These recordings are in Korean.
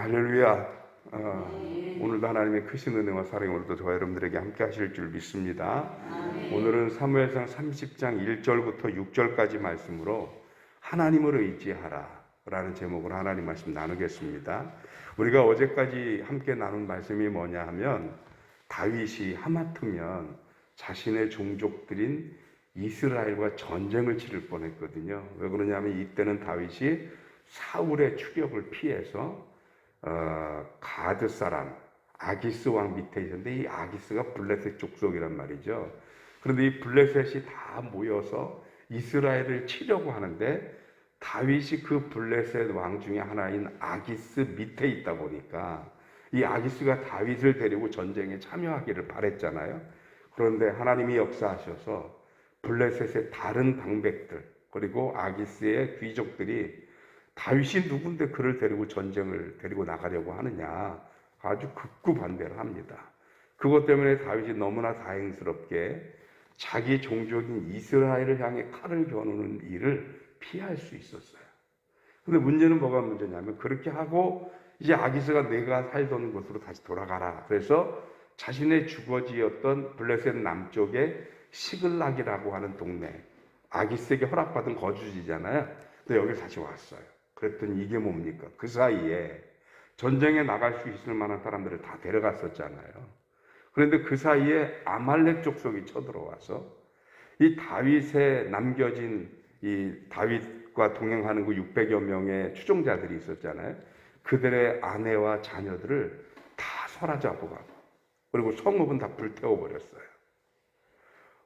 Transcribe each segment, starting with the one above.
할렐루야. 오늘도 하나님의 크신 은혜와 사랑이 오늘도 저와 여러분들에게 함께 하실 줄 믿습니다. 오늘은 사무엘상 30장 1절부터 6절까지 말씀으로 하나님을 의지하라 라는 제목으로 하나님 말씀 나누겠습니다. 우리가 어제까지 함께 나눈 말씀이 뭐냐 하면 다윗이 하마터면 자신의 종족들인 이스라엘과 전쟁을 치를 뻔했거든요. 왜 그러냐면 이때는 다윗이 사울의 추격을 피해서 가드 사람 아기스 왕 밑에 있었는데, 이 아기스가 블레셋 족속이란 말이죠. 그런데 이 블레셋이 다 모여서 이스라엘을 치려고 하는데 다윗이 그 블레셋 왕 중에 하나인 아기스 밑에 있다 보니까 이 아기스가 다윗을 데리고 전쟁에 참여하기를 바랬잖아요. 그런데 하나님이 역사하셔서 블레셋의 다른 방백들 그리고 아기스의 귀족들이 다윗이 누군데 그를 데리고 전쟁을 데리고 나가려고 하느냐 아주 극구 반대를 합니다. 그것 때문에 다윗이 너무나 다행스럽게 자기 종족인 이스라엘을 향해 칼을 겨누는 일을 피할 수 있었어요. 근데 문제는 뭐가 문제냐면, 그렇게 하고 이제 아기스가 내가 살던 곳으로 다시 돌아가라, 그래서 자신의 주거지였던 블레셋 남쪽의 시글락이라고 하는 동네, 아기스에게 허락받은 거주지잖아요. 근데 여기 다시 왔어요. 그랬더니 이게 뭡니까? 그 사이에 전쟁에 나갈 수 있을 만한 사람들을 다 데려갔었잖아요. 그런데 그 사이에 아말렉 족속이 쳐들어와서 이 다윗에 남겨진 이 다윗과 동행하는 그 600여 명의 추종자들이 있었잖아요. 그들의 아내와 자녀들을 다 사로잡고 가고, 그리고 성읍은 다 불태워버렸어요.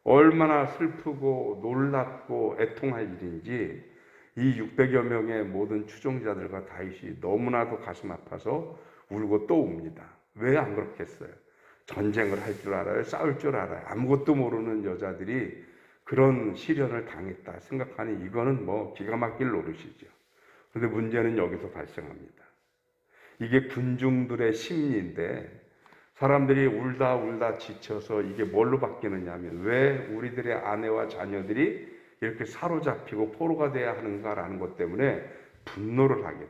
얼마나 슬프고 놀랍고 애통할 일인지 이 600여 명의 모든 추종자들과 다윗이 너무나도 가슴 아파서 울고 또 웁니다. 왜 안 그렇겠어요? 전쟁을 할 줄 알아요? 싸울 줄 알아요? 아무것도 모르는 여자들이 그런 시련을 당했다 생각하니 이거는 뭐 기가 막힐 노릇이죠. 그런데 문제는 여기서 발생합니다. 이게 군중들의 심리인데, 사람들이 울다 지쳐서 이게 뭘로 바뀌느냐 하면, 왜 우리들의 아내와 자녀들이 이렇게 사로잡히고 포로가 돼야 하는가라는 것 때문에 분노를 하게 돼요.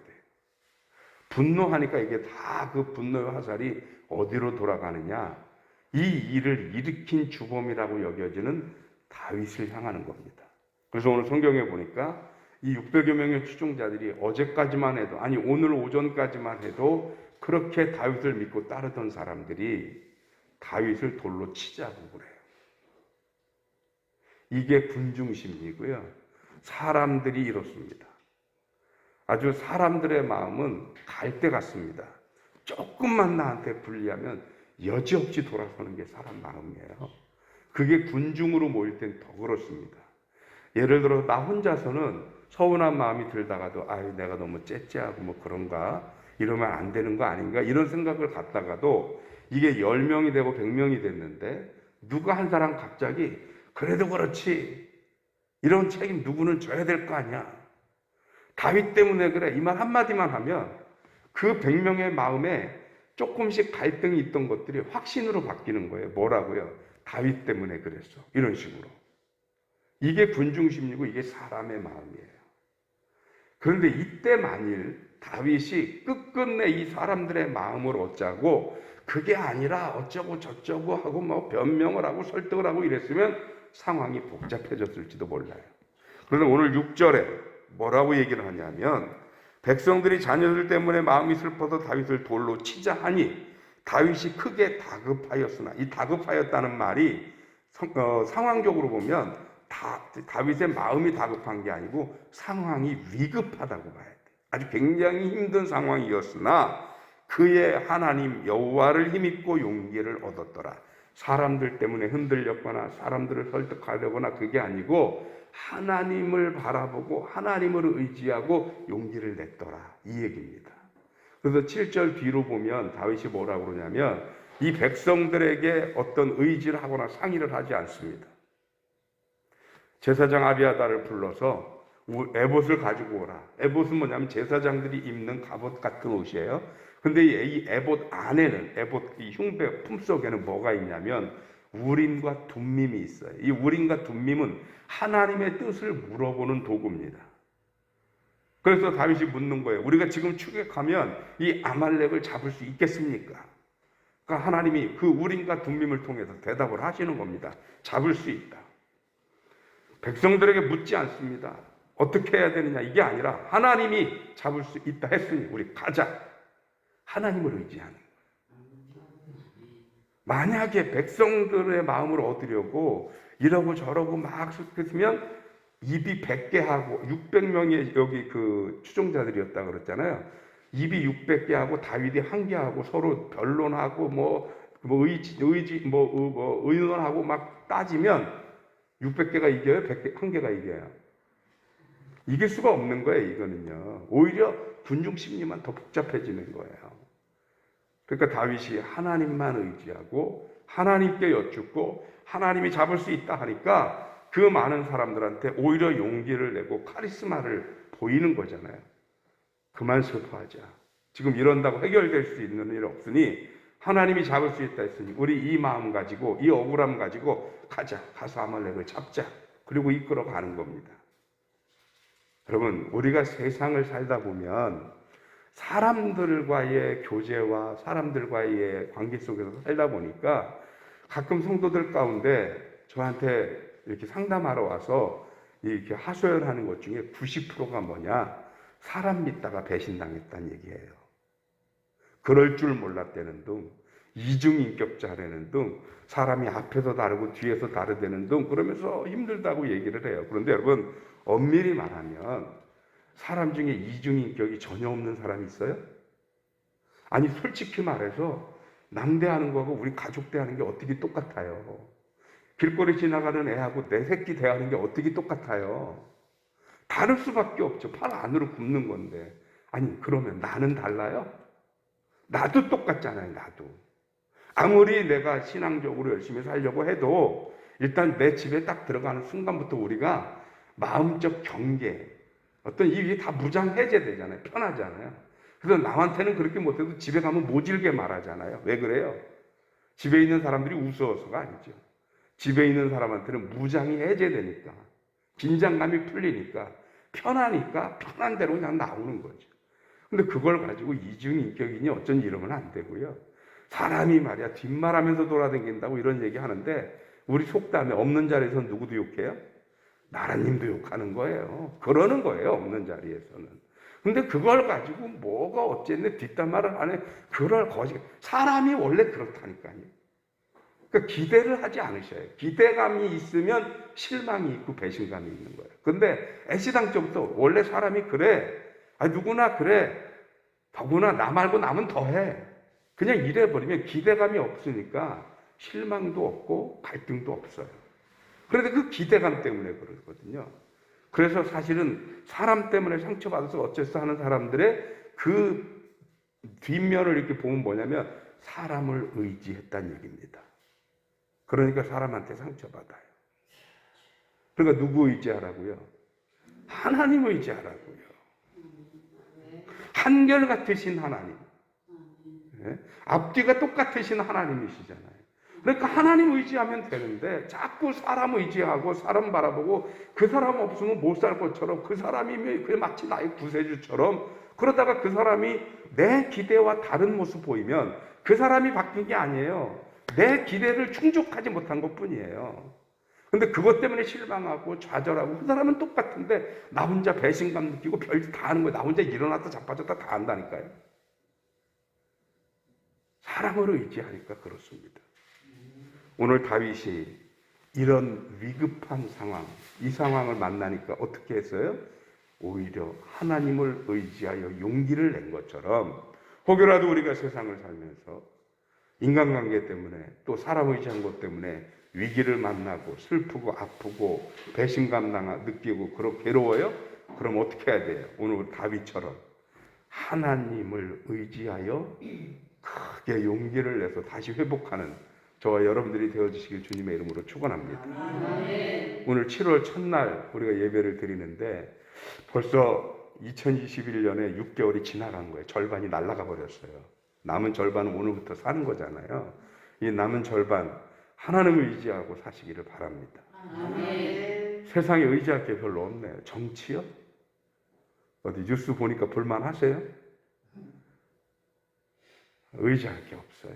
분노하니까 이게 다 그 분노의 화살이 어디로 돌아가느냐, 이 일을 일으킨 주범이라고 여겨지는 다윗을 향하는 겁니다. 그래서 오늘 성경에 보니까 이 600여 명의 추종자들이 어제까지만 해도, 아니 오늘 오전까지만 해도 그렇게 다윗을 믿고 따르던 사람들이 다윗을 돌로 치자고 그래요. 이게 군중심리고요. 사람들이 이렇습니다. 아주 사람들의 마음은 갈대 같습니다. 조금만 나한테 불리하면 여지없이 돌아서는 게 사람 마음이에요. 그게 군중으로 모일 땐 더 그렇습니다. 예를 들어 나 혼자서는 서운한 마음이 들다가도 내가 너무 째째하고 뭐 그런가, 이러면 안 되는 거 아닌가, 이런 생각을 갖다가도 이게 10명이 되고 100명이 됐는데 누가 한 사람 갑자기 그래도 그렇지, 이런 책임 누구는 져야 될 거 아니야, 다윗 때문에 그래, 이 말 한마디만 하면 그 100명의 마음에 조금씩 갈등이 있던 것들이 확신으로 바뀌는 거예요. 뭐라고요? 다윗 때문에 그랬어, 이런 식으로. 이게 군중심리고 이게 사람의 마음이에요. 그런데 이때 만일 다윗이 끝끝내 이 사람들의 마음을 얻자고 그게 아니라 어쩌고 저쩌고 하고 뭐 변명을 하고 설득을 하고 이랬으면 상황이 복잡해졌을지도 몰라요. 그런데 오늘 6절에 뭐라고 얘기를 하냐면, 백성들이 자녀들 때문에 마음이 슬퍼서 다윗을 돌로 치자 하니 다윗이 크게 다급하였으나, 이 다급하였다는 말이 상황적으로 보면 다윗의 마음이 다급한 게 아니고 상황이 위급하다고 봐야 돼. 아주 굉장히 힘든 상황이었으나 그의 하나님 여호와를 힘입고 용기를 얻었더라. 사람들 때문에 흔들렸거나 사람들을 설득하려거나 그게 아니고 하나님을 바라보고 하나님을 의지하고 용기를 냈더라, 이 얘기입니다. 그래서 7절 뒤로 보면 다윗이 뭐라고 그러냐면, 이 백성들에게 어떤 의지를 하거나 상의를 하지 않습니다. 제사장 아비아다를 불러서 에봇을 가지고 오라. 에봇은 뭐냐면 제사장들이 입는 갑옷 같은 옷이에요. 근데 이 에봇 안에는, 에봇 이 흉배 품속에는 뭐가 있냐면 우림과 둠밈이 있어요. 이 우림과 둠밈은 하나님의 뜻을 물어보는 도구입니다. 그래서 다윗이 묻는 거예요. 우리가 지금 추격하면 이 아말렉을 잡을 수 있겠습니까? 그러니까 하나님이 그 우림과 둠밈을 통해서 대답을 하시는 겁니다. 잡을 수 있다. 백성들에게 묻지 않습니다. 어떻게 해야 되느냐 이게 아니라 하나님이 잡을 수 있다 했으니 우리 가자. 하나님을 의지하는 거예요. 만약에 백성들의 마음을 얻으려고 이러고 저러고 막 했으면 입이 100개 하고 600명의 여기 그 추종자들이었다 그랬잖아요. 입이 600개 하고 다윗이 1개 하고 서로 변론하고 의논하고 막 따지면 600개가 이겨요? 100개, 1개가 이겨요? 이길 수가 없는 거예요, 이거는요. 오히려 군중 심리만 더 복잡해지는 거예요. 그러니까 다윗이 하나님만 의지하고 하나님께 여쭙고 하나님이 잡을 수 있다 하니까 그 많은 사람들한테 오히려 용기를 내고 카리스마를 보이는 거잖아요. 그만 슬퍼하자. 지금 이런다고 해결될 수 있는 일 없으니 하나님이 잡을 수 있다 했으니 우리 이 마음 가지고 이 억울함 가지고 가자. 가서 아말렉을 잡자. 그리고 이끌어 가는 겁니다. 여러분, 우리가 세상을 살다 보면 사람들과의 교제와 사람들과의 관계 속에서 살다 보니까 가끔 성도들 가운데 저한테 이렇게 상담하러 와서 이렇게 하소연하는 것 중에 90%가 뭐냐? 사람 믿다가 배신당했다는 얘기예요. 그럴 줄 몰랐다는 등, 이중인격자라는 등, 사람이 앞에서 다르고 뒤에서 다르다는 등 그러면서 힘들다고 얘기를 해요. 그런데 여러분, 엄밀히 말하면 사람 중에 이중인격이 전혀 없는 사람이 있어요? 아니 솔직히 말해서 남 대하는 거하고 우리 가족 대하는 게 어떻게 똑같아요? 길거리 지나가는 애하고 내 새끼 대하는 게 어떻게 똑같아요? 다를 수밖에 없죠. 팔 안으로 굽는 건데. 아니 그러면 나는 달라요? 나도 똑같잖아요. 나도. 아무리 내가 신앙적으로 열심히 살려고 해도 일단 내 집에 딱 들어가는 순간부터 우리가 마음적 경계, 어떤 이게 다 무장 해제되잖아요. 편하잖아요. 그래서 남한테는 그렇게 못해도 집에 가면 모질게 말하잖아요. 왜 그래요? 집에 있는 사람들이 우스워서가 아니죠. 집에 있는 사람한테는 무장이 해제되니까, 긴장감이 풀리니까, 편하니까 편한 대로 그냥 나오는 거죠. 근데 그걸 가지고 이중인격이니 어쩐 이러면 안 되고요. 사람이 말이야 뒷말하면서 돌아다닌다고 이런 얘기 하는데 우리 속담에 없는 자리에서 누구도 욕해요? 나라님도 욕하는 거예요. 그러는 거예요. 없는 자리에서는. 근데 그걸 가지고 뭐가 어쨌네 뒷담화를 하네. 그럴 거짓. 사람이 원래 그렇다니까요. 그러니까 기대를 하지 않으셔요. 기대감이 있으면 실망이 있고 배신감이 있는 거예요. 근데 애시당초부터 원래 사람이 그래. 아 누구나 그래. 더구나 나 말고 남은 더해. 그냥 이래버리면 기대감이 없으니까 실망도 없고 갈등도 없어요. 그런데 그 기대감 때문에 그러거든요. 그래서 사실은 사람 때문에 상처받아서 어째서 하는 사람들의 그 뒷면을 이렇게 보면 뭐냐면 사람을 의지했다는 얘기입니다. 그러니까 사람한테 상처받아요. 그러니까 누구 의지하라고요? 하나님 의지하라고요. 한결같으신 하나님. 네? 앞뒤가 똑같으신 하나님이시잖아요. 그러니까 하나님 의지하면 되는데 자꾸 사람 의지하고 사람 바라보고 그 사람 없으면 못 살 것처럼 그 사람이 마치 나의 구세주처럼 그러다가 그 사람이 내 기대와 다른 모습 보이면 그 사람이 바뀐 게 아니에요. 내 기대를 충족하지 못한 것뿐이에요. 근데 그것 때문에 실망하고 좌절하고 그 사람은 똑같은데 나 혼자 배신감 느끼고 별짓 다 하는 거예요. 나 혼자 일어났다 자빠졌다 다 한다니까요. 사람을 의지하니까 그렇습니다. 오늘 다윗이 이런 위급한 상황, 이 상황을 만나니까 어떻게 했어요? 오히려 하나님을 의지하여 용기를 낸 것처럼 혹여라도 우리가 세상을 살면서 인간관계 때문에 또 사람 의지한 것 때문에 위기를 만나고 슬프고 아프고 배신감 느끼고 그렇게 괴로워요? 그럼 어떻게 해야 돼요? 오늘 다윗처럼 하나님을 의지하여 크게 용기를 내서 다시 회복하는 저와 여러분들이 되어주시길 주님의 이름으로 축원합니다. 오늘 7월 첫날 우리가 예배를 드리는데 벌써 2021년에 6개월이 지나간 거예요. 절반이 날아가 버렸어요. 남은 절반은 오늘부터 사는 거잖아요. 이 남은 절반 하나님을 의지하고 사시기를 바랍니다. 세상에 의지할 게 별로 없네요. 정치요? 어디 뉴스 보니까 볼만하세요? 의지할 게 없어요.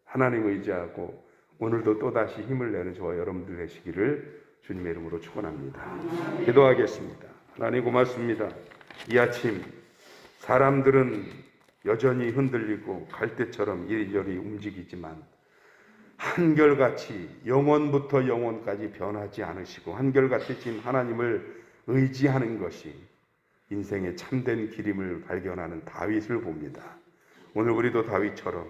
하나님 의지하고 오늘도 또다시 힘을 내는 저와 여러분들 되시기를 주님의 이름으로 축원합니다. 기도하겠습니다. 하나님 고맙습니다. 이 아침 사람들은 여전히 흔들리고 갈대처럼 이리저리 움직이지만 한결같이 영원부터 영원까지 변하지 않으시고 한결같이 지금 하나님을 의지하는 것이 인생의 참된 길임을 발견하는 다윗을 봅니다. 오늘 우리도 다윗처럼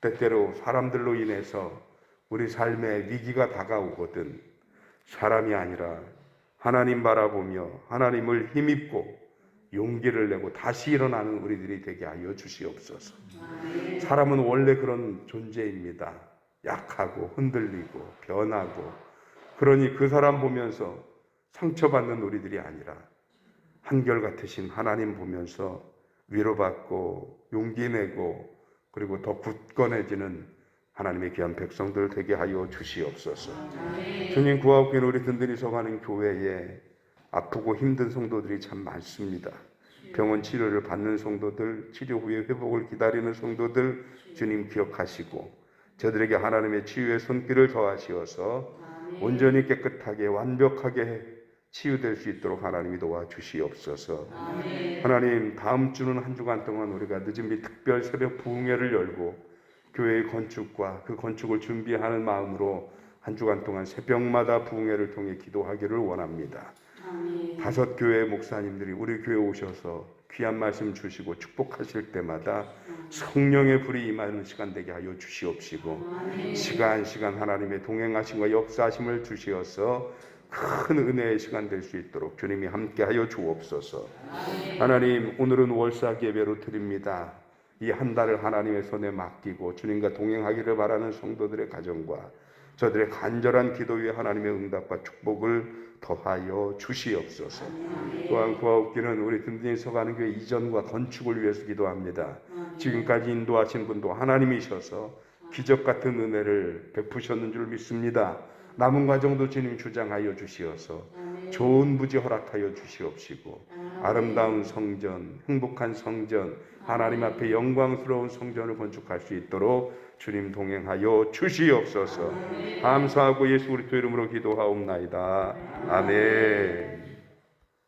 때때로 사람들로 인해서 우리 삶에 위기가 다가오거든 사람이 아니라 하나님 바라보며 하나님을 힘입고 용기를 내고 다시 일어나는 우리들이 되게 하여 주시옵소서. 사람은 원래 그런 존재입니다. 약하고 흔들리고 변하고, 그러니 그 사람 보면서 상처받는 우리들이 아니라 한결같으신 하나님 보면서 위로받고 용기 내고 그리고 더 굳건해지는 하나님의 귀한 백성들 되게 하여 주시옵소서. 주님 구하옵기에 우리 든든히 서가는 교회에 아프고 힘든 성도들이 참 많습니다. 병원 치료를 받는 성도들, 치료 후에 회복을 기다리는 성도들 주님 기억하시고 저들에게 하나님의 치유의 손길을 더하시어서 온전히 깨끗하게 완벽하게 치유될 수 있도록 하나님이 도와주시옵소서. 하나님, 다음 주는 한 주간 동안 우리가 늦은 비 특별 새벽 부흥회를 열고 교회의 건축과 그 건축을 준비하는 마음으로 한 주간 동안 새벽마다 부흥회를 통해 기도하기를 원합니다. 5 교회 목사님들이 우리 교회 오셔서 귀한 말씀 주시고 축복하실 때마다 성령의 불이 임하는 시간 되게 하여 주시옵시고 시간 하나님의 동행하심과 역사하심을 주시어서 큰 은혜의 시간 될 수 있도록 주님이 함께하여 주옵소서. 하나님, 오늘은 월삭 예배로 드립니다. 이 한 달을 하나님의 손에 맡기고 주님과 동행하기를 바라는 성도들의 가정과 저들의 간절한 기도 위에 하나님의 응답과 축복을 더하여 주시옵소서. 또한 구하옵기는 우리 든든히 서가는 교회 이전과 건축을 위해서 기도합니다. 지금까지 인도하신 분도 하나님이셔서 기적 같은 은혜를 베푸셨는 줄 믿습니다. 남은 과정도 주님 주장하여 주시어서 좋은 부지 허락하여 주시옵시고 아름다운 성전, 행복한 성전, 하나님 앞에 영광스러운 성전을 건축할 수 있도록 주님 동행하여 주시옵소서. 감사하고 예수 그리스도 이름으로 기도하옵나이다. 아멘.